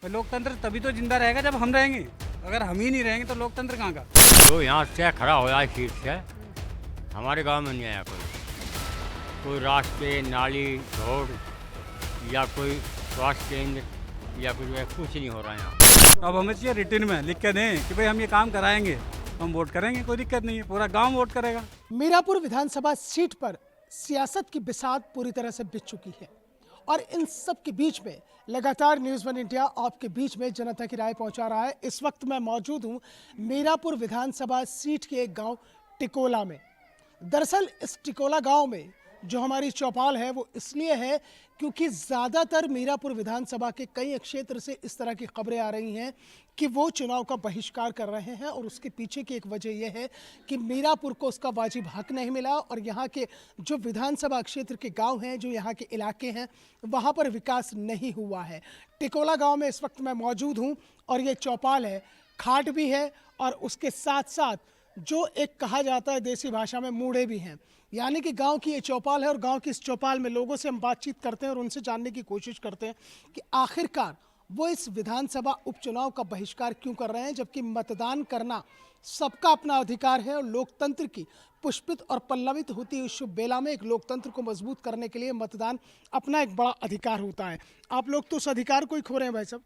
पर लोकतंत्र तभी तो जिंदा रहेगा जब हम रहेंगे। अगर हम ही नहीं रहेंगे तो लोकतंत्र कहाँ का। जो यहाँ से खड़ा हो जाए सीट से, हमारे गांव में नहीं आया कोई रास्ते, नाली, रोड या कोई स्वास्थ्य केंद्र या कुछ नहीं हो रहा है यहाँ। अब हमें चाहिए रिटर्न में लिख के दें कि भाई हम ये काम कराएंगे, हम वोट करेंगे, कोई दिक्कत नहीं है, पूरा गांव वोट करेगा। मीरापुर विधानसभा सीट पर सियासत की बिसात पूरी तरह से बिछ चुकी है और इन सब के बीच में लगातार न्यूज़ वन इंडिया आपके बीच में जनता की राय पहुंचा रहा है। इस वक्त मैं मौजूद हूं मीरापुर विधानसभा सीट के एक गांव टिकोला में। दरअसल इस टिकोला गांव में जो हमारी चौपाल है वो इसलिए है क्योंकि ज़्यादातर मीरापुर विधानसभा के कई क्षेत्र से इस तरह की खबरें आ रही हैं कि वो चुनाव का बहिष्कार कर रहे हैं और उसके पीछे की एक वजह यह है कि मीरापुर को उसका वाजिब हक नहीं मिला और यहाँ के जो विधानसभा क्षेत्र के गांव हैं, जो यहाँ के इलाके हैं, वहाँ पर विकास नहीं हुआ है। टिकोला गांव में इस वक्त मैं मौजूद हूँ और ये चौपाल है, खाट भी है और उसके साथ साथ जो एक कहा जाता है देसी भाषा में मूढ़े भी हैं। यानी कि गांव की ये चौपाल है और गांव की इस चौपाल में लोगों से हम बातचीत करते हैं और उनसे जानने की कोशिश करते हैं कि आखिरकार वो इस विधानसभा उपचुनाव का बहिष्कार क्यों कर रहे हैं, जबकि मतदान करना सबका अपना अधिकार है और लोकतंत्र की पुष्पित और पल्लवित होती हुई शुभ बेला में एक लोकतंत्र को मजबूत करने के लिए मतदान अपना एक बड़ा अधिकार होता है। आप लोग तो उस अधिकार को ही खो रहे हैं भाई साहब।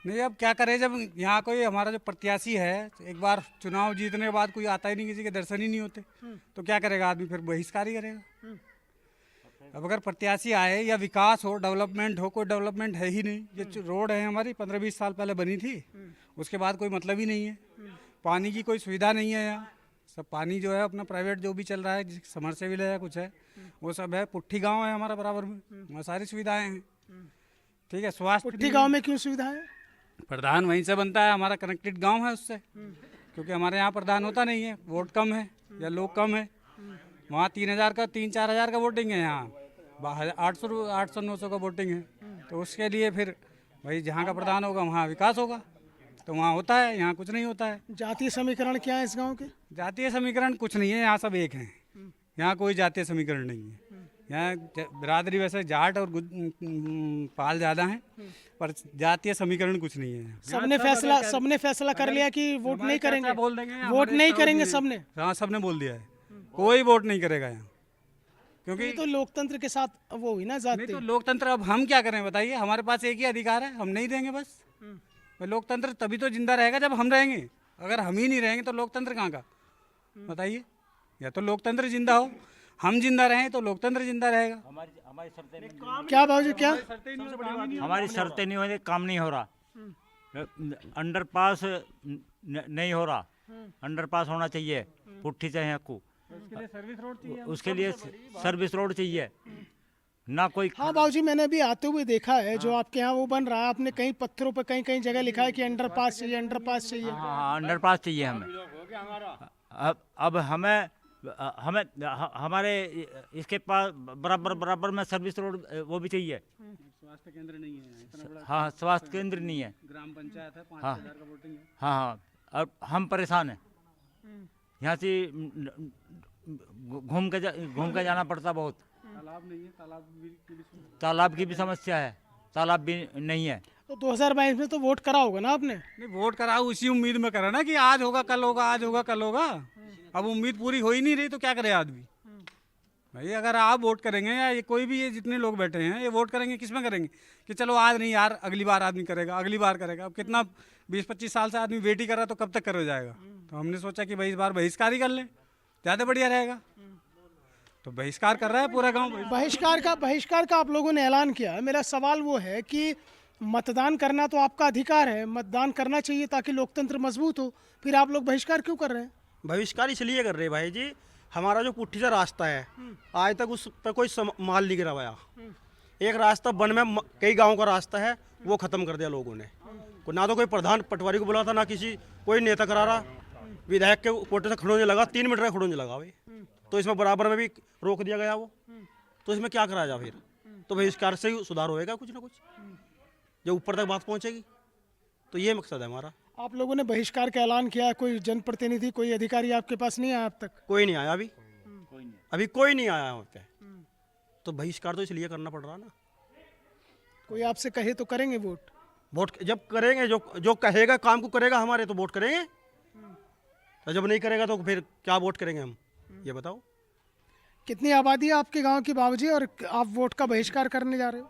नहीं, अब क्या करें, जब यहाँ कोई हमारा जो प्रत्याशी है, एक बार चुनाव जीतने के बाद कोई आता ही नहीं, किसी के दर्शन ही नहीं होते, तो क्या करेगा आदमी, फिर बहिष्कार ही करेगा। अब अगर प्रत्याशी आए या विकास हो, डेवलपमेंट हो, कोई डेवलपमेंट है ही नहीं। ये रोड है हमारी 15-20 साल पहले बनी थी, उसके बाद कोई मतलब ही नहीं है। पानी की कोई सुविधा नहीं है यहाँ, सब पानी जो है अपना प्राइवेट जो भी चल रहा है, समरसेबिल है, कुछ है, वो सब है। पुट्ठी गाँव है हमारा बराबर में, वहाँ सारी सुविधाएँ हैं। ठीक है, स्वास्थ्य पुट्ठी गाँव में क्यों सुविधा है? प्रधान वहीं से बनता है, हमारा कनेक्टेड गांव है उससे, क्योंकि हमारे यहाँ प्रधान होता नहीं है, वोट कम है या लोग कम है। वहाँ 3,000 का 3-4 हज़ार का वोटिंग है, यहाँ 800-900 का वोटिंग है। तो उसके लिए फिर भाई जहाँ का प्रधान होगा वहाँ विकास होगा, तो वहाँ होता है, यहाँ कुछ नहीं होता है। जातीय समीकरण क्या है इस गाँव के? जातीय समीकरण कुछ नहीं है, यहाँ सब एक हैं, यहाँ कोई जातीय समीकरण नहीं है। यहाँ बिरादरी वैसे जाट और पाल ज़्यादा हैं, पर जातीय समीकरण कुछ नहीं है। सबने फैसला कर लिया कि वोट नहीं करेंगे, बोल देंगे वोट नहीं करेंगे सबने। हाँ, सबने बोल दिया है, कोई वोट नहीं करेगा यहाँ, क्योंकि तो लोकतंत्र के साथ वो हुई ना जाति। नहीं तो लोकतंत्र, अब हम क्या करें बताइए, हमारे पास एक ही अधिकार है, हम नहीं देंगे बस। लोकतंत्र तभी तो जिंदा रहेगा जब हम रहेंगे। अगर हम ही नहीं रहेंगे तो लोकतंत्र कहाँ का, बताइए। या तो लोकतंत्र जिंदा हो, हम जिंदा रहें तो लोकतंत्र जिंदा रहेगा। हमारी शर्तें क्या बाबूजी, क्या हमारी शर्तें नहीं होने, काम नहीं हो रहा, अंडरपास नहीं हो रहा, अंडरपास होना चाहिए पुट्ठी से हक्कू, उसके लिए सर्विस रोड चाहिए ना कोई। हाँ बाबूजी, मैंने अभी आते हुए देखा है जो आपके यहाँ वो बन रहा है, आपने कई पत्थरों पर कहीं कहीं जगह लिखा है कि अंडरपास चाहिए, अंडरपास चाहिए। हाँ, अंडरपास चाहिए हमें। अब हमें हमारे इसके पास बराबर में सर्विस रोड वो भी चाहिए। स्वास्थ्य केंद्र नहीं है इतना बड़ा। हाँ, स्वास्थ्य केंद्र नहीं है, ग्राम पंचायत है, 5,000 का वोटिंग है। हाँ, और हम परेशान हैं, यहाँ से घूम के जाना पड़ता बहुत। तालाब नहीं है, तालाब की भी समस्या है, तालाब भी नहीं है। तो 2022 में तो वोट करा होगा ना आपने? नहीं, वोट करा उसी उम्मीद में करा ना कि आज होगा कल होगा, आज होगा कल होगा। अब उम्मीद पूरी हो ही नहीं रही तो क्या करे आदमी। भाई अगर आप वोट करेंगे या ये कोई भी, ये जितने लोग बैठे हैं ये वोट करेंगे, किस में करेंगे कि चलो आज नहीं यार अगली बार आदमी करेगा, अगली बार करेगा। अब कितना 20-25 साल से आदमी वेट ही कर रहा, तो कब तक कर जाएगा। तो हमने सोचा कि भाई इस बार बहिष्कार ही कर लें, ज़्यादा बढ़िया रहेगा। तो बहिष्कार कर रहा है पूरा गाँव। बहिष्कार का आप लोगों ने ऐलान किया है। मेरा सवाल वो है कि मतदान करना तो आपका अधिकार है, मतदान करना चाहिए ताकि लोकतंत्र मजबूत हो, फिर आप लोग बहिष्कार क्यों कर रहे हैं? बहिष्कार इसलिए कर रहे हैं भाई जी, हमारा जो पुट्ठी का रास्ता है आज तक उस पर कोई माल नहीं गिराया। एक रास्ता वन में कई गांव का रास्ता है, वो खत्म कर दिया लोगों ने। ना तो कोई प्रधान पटवारी को बुला था, ना किसी कोई नेता करा रहा, विधायक के कोटे से खड़ोने लगा, 3 मीटर खड़ोने लगा भाई। तो इसमें बराबर में भी रोक दिया गया वो, तो इसमें क्या करा जाए फिर? तो बहिष्कार से ही सुधार होएगा कुछ ना कुछ, जब ऊपर तक बात पहुंचेगी। तो ये मकसद है हमारा। आप लोगों ने बहिष्कार का ऐलान किया, कोई जनप्रतिनिधि, कोई अधिकारी आपके पास नहीं आया अब तक? कोई नहीं आया अभी कोई नहीं आया वहाँ पे। तो बहिष्कार तो इसलिए करना पड़ रहा ना। कोई आपसे कहे तो करेंगे वोट? वोट जब करेंगे, जो जो कहेगा काम को करेगा हमारे, तो वोट करेंगे। तो जब नहीं करेगा तो फिर क्या वोट करेंगे हम, ये बताओ। कितनी आबादी है आपके गांव की बाबूजी, और आप वोट का बहिष्कार करने जा रहे हो?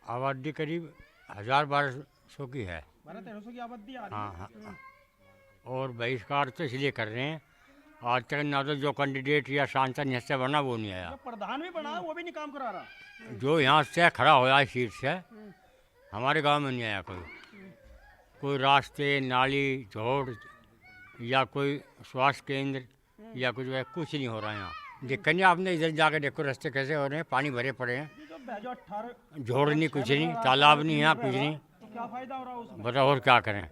आबादी करीब 1000-1200 की है। 1200-1300 की आबादी आ रही है। हाँ हाँ। और बहिष्कार तो इसलिए कर रहे हैं, आज तक ना तो जो कैंडिडेट या सांसद यहाँ से बना वो नहीं आया। जो प्रधान भी बना है वो भी नहीं काम करा रहा। जो यहाँ से खड़ा होया सीट से, हमारे गांव में नहीं आया कोई रास्ते, नाली, झोड़ या कोई स्वास्थ्य केंद्र या कुछ नहीं हो रहा है यहाँ। देखा नहीं आपने, इधर जाके देखो रास्ते कैसे हो रहे हैं, पानी भरे पड़े हैं, झोड़ नहीं, कुछ नहीं, तालाब नहीं, यहाँ कुछ नहीं। तो क्या फायदा हो रहा है उसमें? बताओ और क्या करें।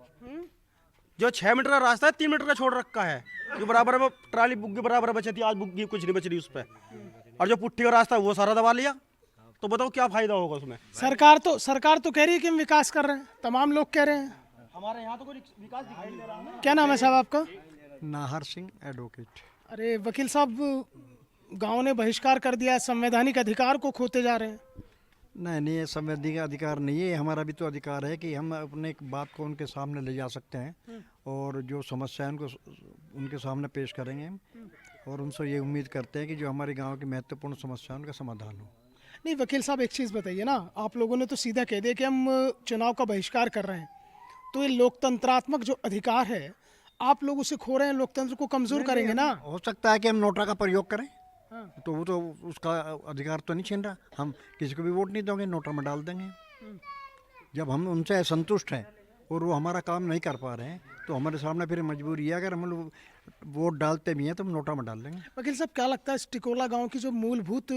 जो 6 मीटर का रास्ता है 3 मीटर का छोड़ रखा है, जो बराबर में ट्राली बुग्गी बराबर बची थी, आज बुग्गी कुछ नहीं बच रही उस पर। और जो पुट्टी का रास्ता है वो सारा दबा लिया, तो बताओ क्या फायदा होगा उसमें। सरकार तो कह रही है कि हम विकास कर रहे हैं, तमाम लोग कह रहे हैं। हमारे यहाँ तो कोई विकास दिखाई नहीं दे रहा है। क्या नाम है साहब आपका? नाहर सिंह एडवोकेट। अरे वकील साहब, गांव ने बहिष्कार कर दिया, संवैधानिक अधिकार को खोते जा रहे हैं। नहीं, ये संवैधानिक अधिकार नहीं है, हमारा भी तो अधिकार है कि हम अपने एक बात को उनके सामने ले जा सकते हैं और जो समस्याएं उनको उनके सामने पेश करेंगे और उनसे ये उम्मीद करते हैं कि जो हमारे गांव की महत्वपूर्ण समस्या उनका समाधान हो। नहीं वकील साहब, एक चीज़ बताइए ना, आप लोगों ने तो सीधा कह दिया कि हम चुनाव का बहिष्कार कर रहे हैं, तो ये लोकतंत्रात्मक जो अधिकार है आप लोग उसे खो रहे हैं, लोकतंत्र को कमजोर करेंगे ना। हो सकता है कि हम नोटा का प्रयोग करें, तो वो तो उसका अधिकार तो नहीं छीन रहा। हम किसी को भी वोट नहीं देंगे, नोटा में डाल देंगे। जब हम उनसे असंतुष्ट हैं और वो हमारा काम नहीं कर पा रहे हैं, तो हमारे सामने फिर मजबूरी है, अगर हम लोग वोट डालते भी हैं तो हम नोटा में डाल देंगे। वकील साहब, क्या लगता है इस टिकोला गांव की जो मूलभूत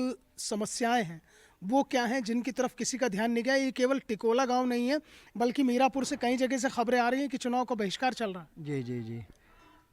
समस्याएं हैं वो क्या हैं जिनकी तरफ किसी का ध्यान नहीं गया? ये केवल टिकोला गांव नहीं है, बल्कि मीरापुर से कई जगह से खबरें आ रही हैं कि चुनाव का बहिष्कार चल रहा है। जी जी जी,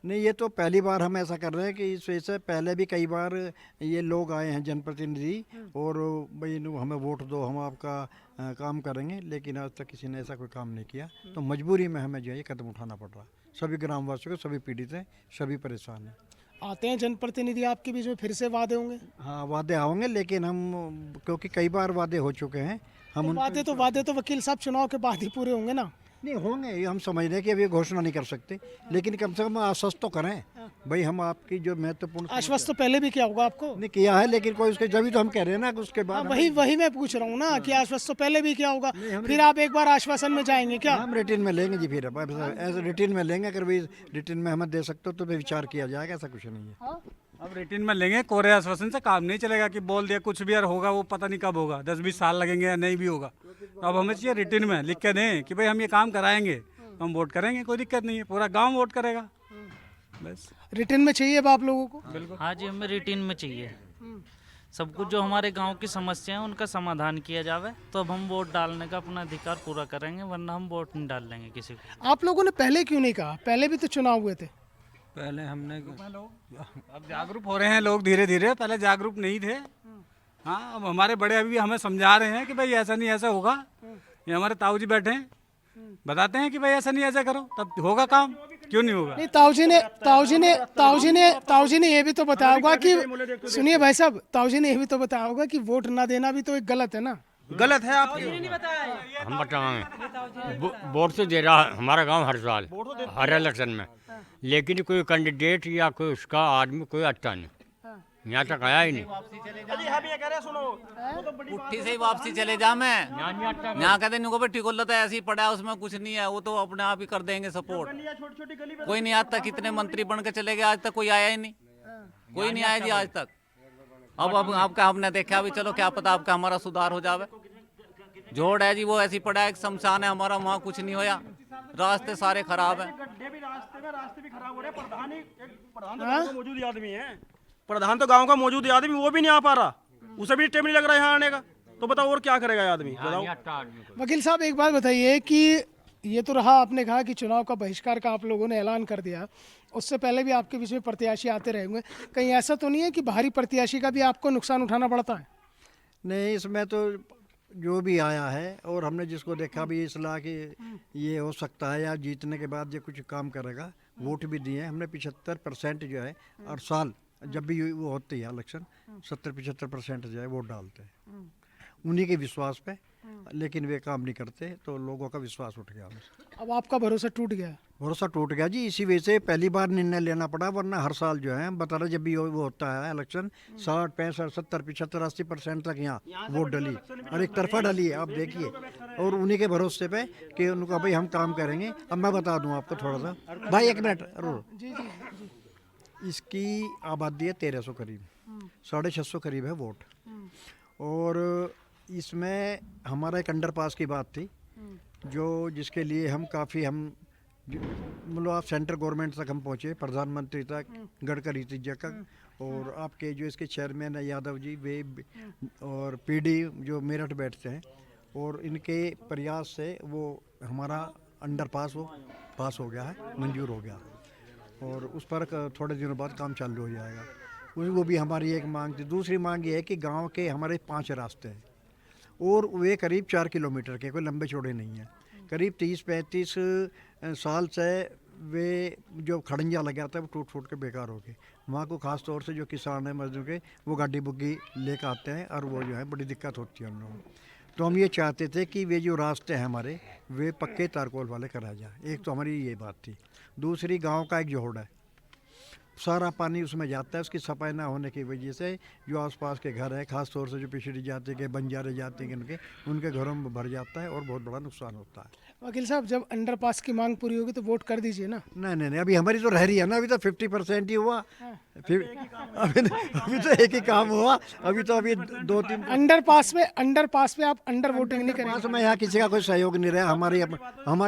नहीं ये तो पहली बार हम ऐसा कर रहे हैं कि इस वजह से पहले भी कई बार ये लोग आए हैं जनप्रतिनिधि और भाई हमें वोट दो, हम आपका काम करेंगे, लेकिन आज तक किसी ने ऐसा कोई काम नहीं किया। तो मजबूरी में हमें जो है ये कदम उठाना पड़ रहा। सभी ग्रामवासियों को, सभी पीड़ित हैं, सभी परेशान हैं। आते हैं जनप्रतिनिधि आपके बीच में, फिर से वादे होंगे? हाँ वादे आओगे, लेकिन हम क्योंकि कई बार वादे हो चुके हैं, हम वादे तो वकील साहब चुनाव के बाद ही पूरे होंगे ना। नहीं होंगे, ये हम समझ रहे हैं कि अभी घोषणा नहीं कर सकते, लेकिन कम से कम आश्वस्त तो करें भाई हम आपकी जो महत्वपूर्ण आश्वस्त तो पहले भी किया होगा आपको? नहीं किया है, लेकिन कोई उसके जब तो हम कह रहे हैं ना कि उसके बाद वही मैं पूछ रहा हूँ ना कि आश्वस्त तो पहले भी किया होगा, फिर आप एक बार आश्वासन में जाएंगे क्या? हम रिटर्न में लेंगे जी, फिर ऐसे रिटर्न में लेंगे, अगर भाई रिटर्न में हमें दे सकते हो तो फिर विचार किया जाएगा, ऐसा कुछ नहीं है। अब रिटर्न में लेंगे, कोरे आश्वासन से काम नहीं चलेगा कि बोल दिया कुछ भी यार होगा, वो पता नहीं कब होगा, 10-20 साल लगेंगे या नहीं भी होगा। तो अब हमें चाहिए रिटर्न में लिख के दें कि भाई हम ये काम कराएंगे, तो हम वोट करेंगे, कोई दिक्कत नहीं है, पूरा गांव वोट करेगा। बस रिटर्न में चाहिए अब आप लोगों को? हाँ जी, हमें रिटर्न में चाहिए सब कुछ, जो हमारे गांव की समस्या है उनका समाधान किया जावे, तो अब हम वोट डालने का अपना अधिकार पूरा करेंगे, वरना हम वोट नहीं डाल लेंगे किसी को। आप लोगों ने पहले क्यों नहीं कहा? पहले भी तो चुनाव हुए थे। पहले हमने अब जागरूक हो रहे हैं लोग धीरे धीरे, पहले जागरूक नहीं थे। हाँ, अब हमारे बड़े अभी हमें समझा रहे हैं कि भाई ऐसा नहीं ऐसा होगा। ये हमारे ताऊ जी बैठे हैं, बताते हैं कि भाई ऐसा नहीं ऐसा करो, तब होगा काम, क्यों नहीं होगा। नहीं, ताऊ जी ने ये भी तो बताया होगा कि, सुनिए भाई साहब, ताऊ जी ने ये भी तो बताया होगा कि वोट ना देना भी तो एक गलत है ना। गलत है आप हम बताएंगे, वोट तो दे रहा है हमारा गांव हर साल, हर इलेक्शन में, लेकिन कोई कैंडिडेट या कोई उसका आदमी कोई अच्छा नहीं, यहाँ तक आया ही नहीं। पुट्ठी से ही वापसी चले जा, मैं यहाँ कहते नहीं टिकोला तो ऐसे ही पड़ा है, उसमें कुछ नहीं है, वो तो अपने आप ही कर देंगे सपोर्ट। कोई नहीं, आज तक कितने मंत्री बन के चले गए, आज तक कोई आया ही नहीं, कोई नहीं आया जी आज तक। अब आपका हमने देखा अभी, चलो क्या पता आपका हमारा सुधार हो जावे। जोड़ है जी वो ऐसी पड़ा है, एक शमशान है हमारा, वहाँ कुछ नहीं होया, रास्ते सारे खराब हैं। रास्ते भी खराब हो रहे हैं। प्रधान तो मौजूद आदमी है, प्रधान तो गांव का मौजूद आदमी, वो भी नहीं आ पा रहा, उसे भी टाइम नहीं लग रहा है यहाँ आने का, तो बताओ और क्या करेगा आदमी, बताओ। वकील साहब, एक बात बताइए कि ये तो रहा, आपने कहा कि चुनाव का बहिष्कार का आप लोगों ने ऐलान कर दिया, उससे पहले भी आपके बीच में प्रत्याशी आते रहे होंगे, कहीं ऐसा तो नहीं है कि बाहरी प्रत्याशी का भी आपको नुकसान उठाना पड़ता है? नहीं, इसमें तो जो भी आया है और हमने जिसको देखा भी सलाह कि ये हो सकता है या जीतने के बाद ये कुछ काम करेगा, वोट भी दिए। हमने 75% जो है, और साल जब भी वो होती है इलेक्शन 70-75% जो है वोट डालते हैं। उन्हीं के विश्वास पे, लेकिन वे काम नहीं करते, तो लोगों का विश्वास उठ गया उनसे। अब आपका भरोसा टूट गया। भरोसा टूट गया जी, इसी वजह से पहली बार निर्णय लेना पड़ा, वरना हर साल जो है बता रहे, जब भी वो होता है इलेक्शन 60, 65, 70, 75, 80% तक यहाँ वोट डली और एक तरफा डली है, आप देखिए। और उन्हीं के भरोसे पे कि उनको भाई हम काम करेंगे। अब मैं बता दूं आपको थोड़ा सा, भाई एक मिनट इसकी आबादी है 1300 करीब, 650 करीब है वोट। और इसमें हमारा एक अंडरपास की बात थी, जो जिसके लिए हम काफ़ी मतलब आप सेंट्रल गवर्नमेंट तक हम पहुँचे, प्रधानमंत्री तक, गडकरी जी तक, और आपके जो इसके चेयरमैन है यादव जी, वे और पीडी जो मेरठ बैठते हैं, और इनके प्रयास से वो हमारा अंडरपास वो पास हो गया है, मंजूर हो गया, और उस पर थोड़े दिनों बाद काम चालू हो जाएगा। वो भी हमारी एक मांग थी। दूसरी मांग ये है कि गांव के हमारे 5 रास्ते हैं, और वे करीब 4 किलोमीटर के, कोई लंबे चौड़े नहीं हैं। करीब 30-35 साल से वे जो खड़ंजा लगा था वो टूट फूट के बेकार हो गए। वहाँ को ख़ास तौर से जो किसान हैं मजदूर के, वो गाड़ी बुग्गी लेकर आते हैं, और वो जो है बड़ी दिक्कत होती है उन लोगों को। तो हम ये चाहते थे कि वे जो रास्ते हैं हमारे, वे पक्के तारकोल वाले कराया जाए। एक तो हमारी ये बात थी। दूसरी, गाँव का एक जोड़ है, सारा पानी उसमें जाता है, उसकी सफाई ना होने की वजह से जो आसपास के घर हैं, ख़ास तौर से जो पिछड़ी जाति के, बंजारे जाति के, उनके घरों में भर जाता है और बहुत बड़ा नुकसान होता है। वकील साहब, जब अंडरपास की मांग पूरी होगी तो वोट कर दीजिए ना। नहीं, अभी हमारी तो रह रही है ना, अभी तो 50% ही हुआ। फिर अभी तो एक ही काम हुआ, अभी 2-3 अंडरपास में आप अंडर वोटिंग नहीं करेंगे। में यहाँ किसी का कोई सहयोग नहीं रहा। हमारी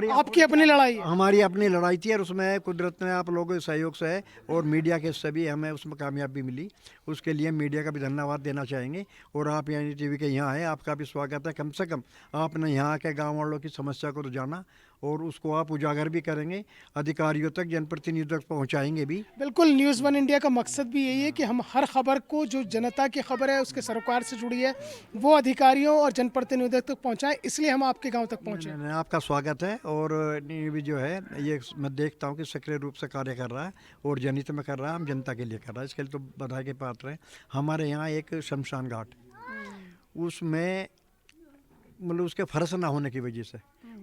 आपकी अपनी लड़ाई है। हमारी अपनी लड़ाई थी, और उसमें कुदरत ने आप लोगों के सहयोग से है, और मीडिया के सभी हमें उसमें कामयाबी मिली। उसके लिए मीडिया का भी धन्यवाद देना चाहेंगे। और आप यानी टीवी के यहाँ आए, आपका भी स्वागत है। कम से कम आपने यहाँ के गाँव वालों की समस्या को तो जाना, और उसको आप उजागर भी करेंगे, अधिकारियों तक, जनप्रतिनिधियों तक पहुँचाएंगे भी। बिल्कुल, न्यूज़ 1 इंडिया का मकसद भी यही है कि हम हर खबर को, जो जनता की खबर है, उसके सरोकार से जुड़ी है, वो अधिकारियों और जनप्रतिनिधियों तक पहुँचाएं। इसलिए हम आपके गांव तक पहुँचे। आपका स्वागत है। और ये भी जो है, ये मैं देखता हूँ कि सक्रिय रूप से कार्य कर रहा है, और जनहित में कर रहा है, हम जनता के लिए कर रहा है। इसके लिए तो बधाई के पात्र हैं। हमारे यहाँ एक शमशान घाट, उसमें मतलब उसके फर्श ना होने की वजह से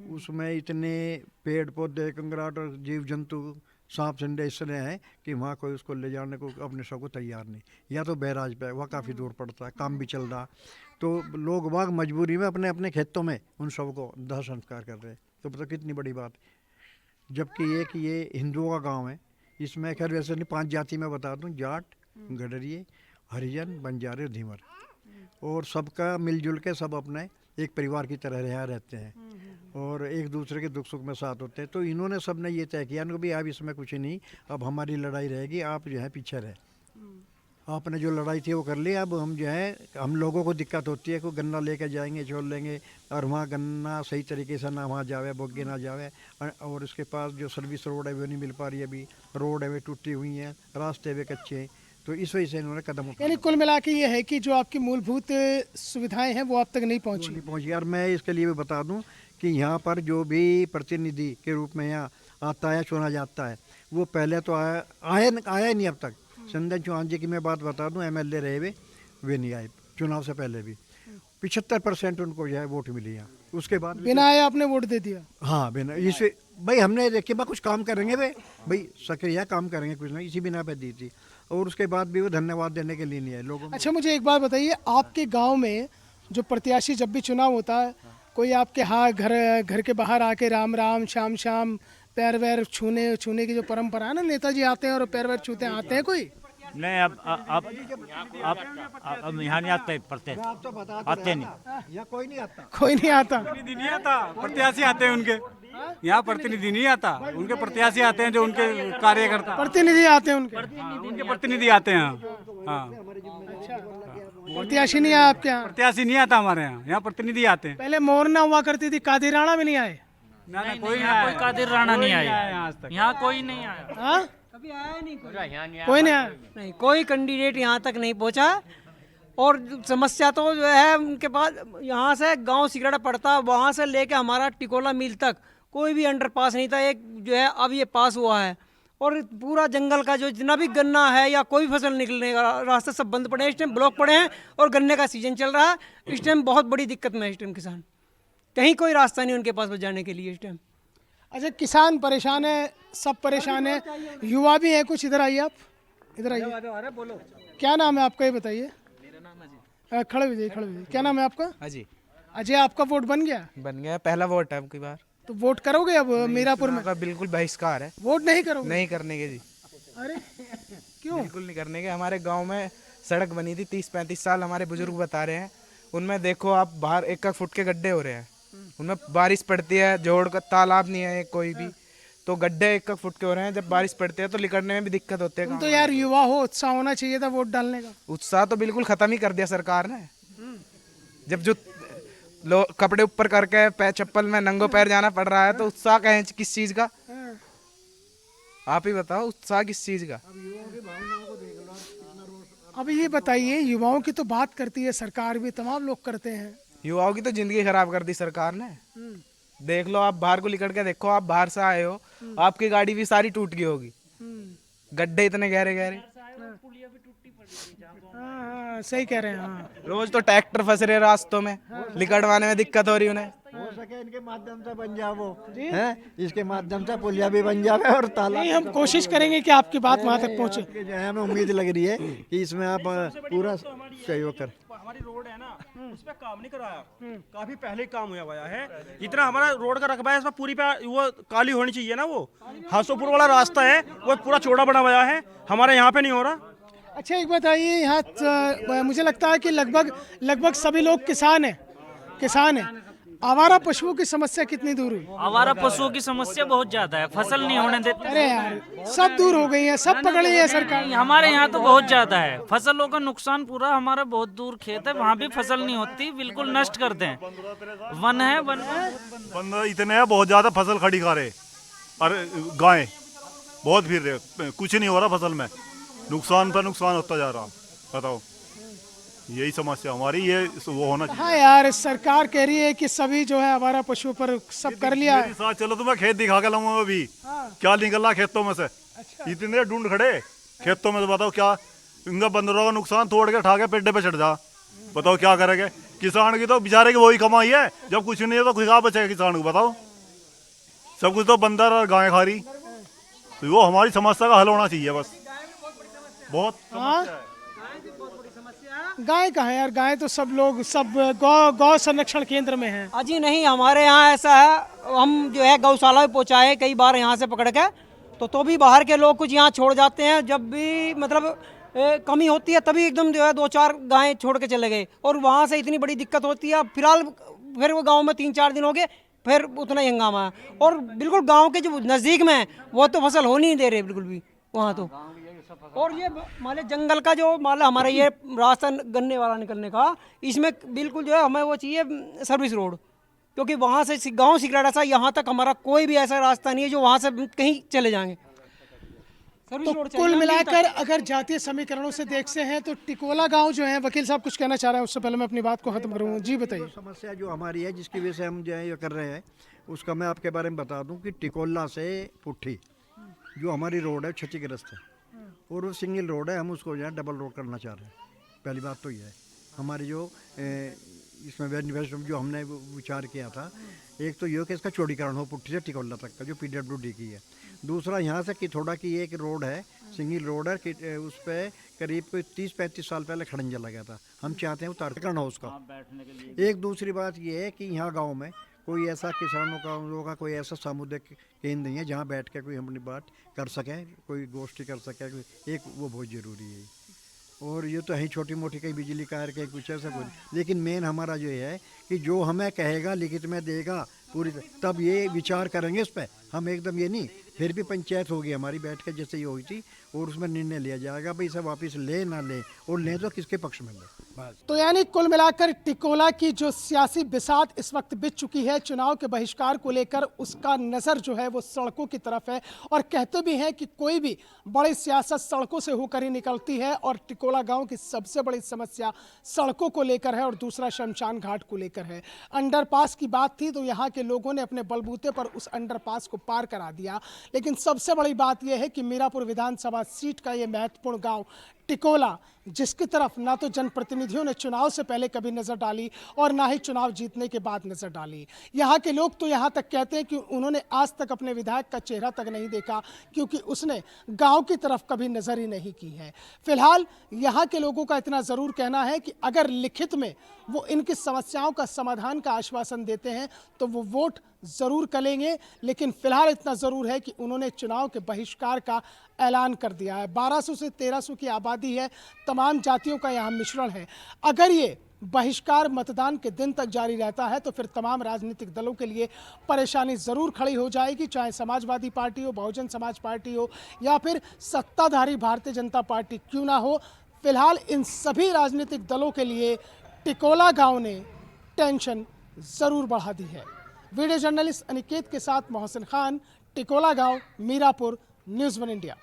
उसमें इतने पेड़ पौधे, कंकराट और जीव जंतु, सांप संडे इसलिए हैं कि वहाँ कोई उसको ले जाने को अपने सब को तैयार नहीं। या तो बैराज पे, वह काफ़ी दूर पड़ता है, काम भी चल रहा, तो लोग बाग मजबूरी में अपने अपने खेतों में उन सब को दाह संस्कार कर रहे हैं। तो पता कितनी बड़ी बात। जबकि ये हिंदुओं का गाँव है। इसमें खैर वैसे नहीं, 5 जाति में बता दूँ, जाट, गडरिये, हरिजन, बंजारे, धीवर, और सबका मिलजुल के सब अपने एक परिवार की तरह यहाँ रहते हैं, और एक दूसरे के दुख सुख में साथ होते हैं। तो इन्होंने सबने ये तय किया कि अब इसमें कुछ नहीं, अब हमारी लड़ाई रहेगी, आप जो है पीछे रहे। आपने जो लड़ाई थी वो कर ली, अब हम जो है, हम लोगों को दिक्कत होती है, कोई गन्ना लेके जाएंगे, छोड़ लेंगे, और वहाँ गन्ना सही तरीके से ना वहाँ जावे, बोगे ना जावे, और उसके पास जो सर्विस रोड है वो नहीं मिल पा रही। अभी रोड है वे टूटी हुई हैं, रास्ते वे कच्चे हैं। तो इस वजह से इन्होंने कदम उठाया। यानी कुल मिला के ये है कि जो आपकी मूलभूत सुविधाएं हैं वो आप तक नहीं पहुंची। और मैं इसके लिए भी बता दूं कि यहाँ पर जो भी प्रतिनिधि के रूप में यहाँ आता है, चुना जाता है, वो पहले तो आया नहीं अब तक। चंदन चौहान जी की मैं बात बता दूं, MLA रहे वे नहीं आए चुनाव से पहले भी। 75% उनको जो है वोट मिली यहाँ। उसके बाद बिना आए आपने वोट दे दिया। हाँ, बिना इसे भाई हमने देखिए कुछ काम करेंगे, भाई सक्रिय काम करेंगे, कुछ नहीं, इसी बिना पे दी थी। और उसके बाद भी वो धन्यवाद देने के लिए नहीं है लोगों। अच्छा, मुझे एक बात बताइए, आपके गांव में जो प्रत्याशी जब भी चुनाव होता है, कोई आपके घर के बाहर आके राम राम, श्याम श्याम, पैर वैर छूने की जो परंपरा है ना, नेताजी आते हैं और पैर वैर छूते हैं, आते हैं कोई? नहीं, अब यहाँ नहीं आते, पढ़ते आते नहीं, यहाँ कोई नहीं आता। कोई नहीं आता। प्रतिनिधि नहीं आता, प्रत्याशी आते हैं उनके यहाँ। प्रतिनिधि नहीं आता, उनके प्रत्याशी आते हैं, जो उनके कार्यकर्ता प्रतिनिधि आते हैं उनके। उनके प्रतिनिधि आते हैं। हाँ, प्रत्याशी नहीं आया आपके यहाँ? प्रत्याशी नहीं आता हमारे यहाँ प्रतिनिधि आते हैं। पहले मोरना हुआ करती थी, कादिर राणा भी नहीं आए? ना, कोई कादिर राणा नहीं आया आज तक। यहाँ कोई नहीं आया। हाँ, कभी आया नहीं कोई नहीं आया। नहीं, कोई कैंडिडेट यहाँ तक नहीं पहुँचा। और समस्या तो जो है उनके पास, यहाँ से गांव सिगरेट पड़ता, वहाँ से लेके हमारा टिकोला मिल तक कोई भी अंडरपास नहीं था। एक जो है अब ये पास हुआ है, और पूरा जंगल का जो जितना भी गन्ना है या कोई फसल निकलने का रास्ता सब बंद पड़े हैं, इस टाइम ब्लॉक पड़े हैं और गन्ने का सीजन चल रहा है। इस टाइम बहुत बड़ी दिक्कत में है इस टाइम किसान, कहीं कोई रास्ता नहीं उनके पास जाने के लिए इस टाइम। अच्छा, किसान परेशान है, सब परेशान है, युवा भी है कुछ। इधर आइए, आप इधर आइए। बोलो, क्या नाम है आपका, ये बताइए। खड़े हो जाइए, खड़े हो जाइए। क्या नाम है आपका? अजय। अजय, आपका वोट बन गया? बन गया, पहला वोट है अब की बार। तो वोट करोगे अब मीरापुर में? का बिल्कुल बहिष्कार है, वोट नहीं करोगे? नहीं करने के जी, अरे क्यों? बिल्कुल नहीं करने के। हमारे गांव में सड़क बनी थी 30-35 साल, हमारे बुजुर्ग बता रहे हैं। उनमें देखो आप, बाहर 1 फुट के गड्ढे हो रहे हैं, उनमें बारिश पड़ती है, जोड़ का तालाब नहीं है कोई भी, तो गड्ढे 1 फुट के हो रहे हैं। जब बारिश पड़ती है तो निकलने में भी दिक्कत होती है। तुम तो यार युवा हो, उत्साह होना चाहिए था वोट डालने का। उत्साह तो बिल्कुल खत्म ही कर दिया सरकार ने। जब जो कपड़े ऊपर करके चप्पल में नंगो पैर जाना पड़ रहा है, तो उत्साह कहें किस चीज का? आप ही बताओ, उत्साह किस चीज का? अब ये बताइए, युवाओं की तो बात करती है सरकार भी, तमाम लोग करते हैं। युवाओं की तो जिंदगी खराब कर दी सरकार ने। देख लो, आप बाहर को निकल के देखो, आप बाहर से आए हो, आपकी गाड़ी भी सारी टूट गई होगी, गड्ढे इतने गहरे गहरे। हाँ, सही कह रहे हैं। हाँ, रोज तो ट्रैक्टर फंस रहे रास्तों में, निकलवाने में दिक्कत हो रही उन्हें। हो सके इनके माध्यम से बन जाए वो, हैं? इसके माध्यम से पुलिया भी बन जाए और तालाब। नहीं, हम कोशिश करेंगे कि आपकी बात वहाँ तक पहुँचे। जो है हमें उम्मीद लग रही है कि इसमें आप पूरा सहयोग कर। हमारी रोड है ना, उस पर काम नहीं कराया, काफी पहले काम हुआ है। इतना हमारा रोड का रकबा है, इसमें पूरी पे वो काली होनी चाहिए ना। वो हासोपुर वाला रास्ता है, वो पूरा चौड़ा बना हुआ है, हमारे यहाँ पे नहीं हो रहा। अच्छा, एक बताइए, यहाँ मुझे लगता है कि लगभग सभी लोग किसान हैं। आवारा पशुओं की समस्या कितनी दूर हुई? आवारा पशुओं की समस्या बहुत ज्यादा है, फसल नहीं होने देते। अरे यार, सब दूर हो गई है, सब पकड़ ली है सरकार। हमारे यहाँ तो बहुत ज्यादा है, फसलों का नुकसान पूरा। हमारा बहुत दूर खेत है, वहाँ भी फसल नहीं होती, बिल्कुल नष्ट करते हैं। वन है, वन बंदर इतने हैं, बहुत ज्यादा फसल खड़ी खा रहे, और गाय बहुत फिर रहे, कुछ नहीं हो रहा फसल में, नुकसान पर नुकसान होता जा रहा। बताओ, यही समस्या हमारी, ये वो होना चाहिए। हाँ यार, सरकार कह रही है कि सभी जो है आवारा पशुओं पर सब कर लिया मेरे साथ चलो, तो मैं खेत दिखा के लाऊंगा अभी। क्या निकल रहा खेतों में से? इतने ढूंढ खड़े खेतों में से, बताओ क्या इनका बंदरों का नुकसान तोड़ के उठा के पेड्डे पे चढ़ जा। बताओ क्या करेंगे? किसान की तो बेचारे की वही कमाई है, जब कुछ नहीं है तो क्या बचेगा किसान को? बताओ, सब कुछ तो बंदर और गाय खा रही। तो वो हमारी समस्या का हल होना चाहिए बस। बहुत समस्या है। गाय कहाँ है यार? गाय तो सब गौ संरक्षण केंद्र में है। अजी नहीं, हमारे यहाँ ऐसा है, हम जो है गौशाला में पहुँचाए कई बार यहाँ से पकड़ के, तो भी बाहर के लोग कुछ यहाँ छोड़ जाते हैं। जब भी मतलब कमी होती है तभी एकदम जो है 2-4 गायें छोड़ के चले गए, और वहाँ से इतनी बड़ी दिक्कत होती है। फिलहाल फिर वो गाँव में 3-4 दिन हो गए, फिर उतना ही हंगामा है। और बिल्कुल गाँव के जो नज़दीक में है वो तो फसल हो नहीं दे रहे बिल्कुल भी वहाँ तो। और ये मान जंगल का जो मान हमारा ये रास्ता गन्ने वाला निकलने का, इसमें बिल्कुल जो है हमें वो चाहिए सर्विस रोड, क्योंकि वहाँ से गांव सिकराड़ा सा यहाँ तक हमारा कोई भी ऐसा रास्ता नहीं है जो वहाँ से कहीं चले जाएंगे। सर्विस रोड तो कुल मिलाकर अगर जातीय समीकरणों से देखते हैं तो टिकोला गांव जो है, वकील साहब कुछ कहना चाह रहे हैं, उससे पहले मैं अपनी बात को खत्म करूँगा। जी बताइए। समस्या जो हमारी है, जिसकी वजह से हम जो है ये कर रहे हैं, उसका मैं आपके बारे में बता दूं कि टिकोला से पुट्ठी जो हमारी रोड है क्षतिग्रस्त है, और वो सिंगल रोड है। हम उसको जो है डबल रोड करना चाह रहे हैं। पहली बात तो ये है हमारी जो इसमें मैनिफेस्टो जो हमने विचार किया था, एक तो ये कि इसका चौड़ीकरण हो पुट्ठी से टिकोला तक का, जो PWD की है। दूसरा यहाँ से कि थोड़ा की एक रोड है, सिंगल रोड है, कि उस पर करीब 30-35 साल पहले खड़ंजा लगा था। हम चाहते हैं उतारकरण हो उसका। एक दूसरी बात ये है कि यहाँ गाँव में कोई ऐसा किसानों का उन लोगों का कोई ऐसा सामुदायिक केंद्र नहीं है जहाँ बैठ के कोई अपनी बात कर सके, कोई गोष्ठी कर सके। एक वो बहुत ज़रूरी है। और ये तो है छोटी मोटी कहीं बिजली कार के कुछ ऐसा कोई, लेकिन मेन हमारा जो है कि जो हमें कहेगा लिखित में देगा पूरी, तब ये विचार करेंगे इस पर। हम एकदम ये नहीं, फिर भी पंचायत होगी हमारी बैठ के जैसे ये हुई थी, और उसमें निर्णय लिया जाएगा भाई इसे वापस ले ना ले, और ले तो किसके पक्ष में ले। तो यानी कुल मिलाकर टिकोला की जो सियासी बिसात इस वक्त बिछ चुकी है चुनाव के बहिष्कार को लेकर, उसका नज़र जो है वो सड़कों की तरफ है। और कहते भी हैं कि कोई भी बड़ी सियासत सड़कों से होकर ही निकलती है, और टिकोला गांव की सबसे बड़ी समस्या सड़कों को लेकर है और दूसरा शमशान घाट को लेकर है। अंडरपास की बात थी तो यहाँ के लोगों ने अपने बलबूते पर उस अंडरपास को पार करा दिया, लेकिन सबसे बड़ी बात यह है कि मीरापुर विधानसभा सीट का ये महत्वपूर्ण गाँव टिकोला, जिसकी तरफ ना तो जनप्रतिनिधियों ने चुनाव से पहले कभी नजर डाली और ना ही चुनाव जीतने के बाद नजर डाली। यहाँ के लोग तो यहाँ तक कहते हैं कि उन्होंने आज तक अपने विधायक का चेहरा तक नहीं देखा, क्योंकि उसने गांव की तरफ कभी नजर ही नहीं की है। फिलहाल यहाँ के लोगों का इतना जरूर कहना है कि अगर लिखित में वो इनकी समस्याओं का समाधान का आश्वासन देते हैं तो वो वोट जरूर करेंगे, लेकिन फिलहाल इतना जरूर है कि उन्होंने चुनाव के बहिष्कार का ऐलान कर दिया है। 1200 से 1300 की आबादी है, तमाम जातियों का यहाँ मिश्रण है। अगर ये बहिष्कार मतदान के दिन तक जारी रहता है तो फिर तमाम राजनीतिक दलों के लिए परेशानी जरूर खड़ी हो जाएगी, चाहे समाजवादी पार्टी हो, बहुजन समाज पार्टी हो या फिर सत्ताधारी भारतीय जनता पार्टी क्यों ना हो। फिलहाल इन सभी राजनीतिक दलों के लिए टिकोला गांव ने टेंशन जरूर बढ़ा दी है। वीडियो जर्नलिस्ट अनिकेत के साथ मोहसिन खान, टिकोला गांव, मीरापुर, न्यूज़ 1 इंडिया।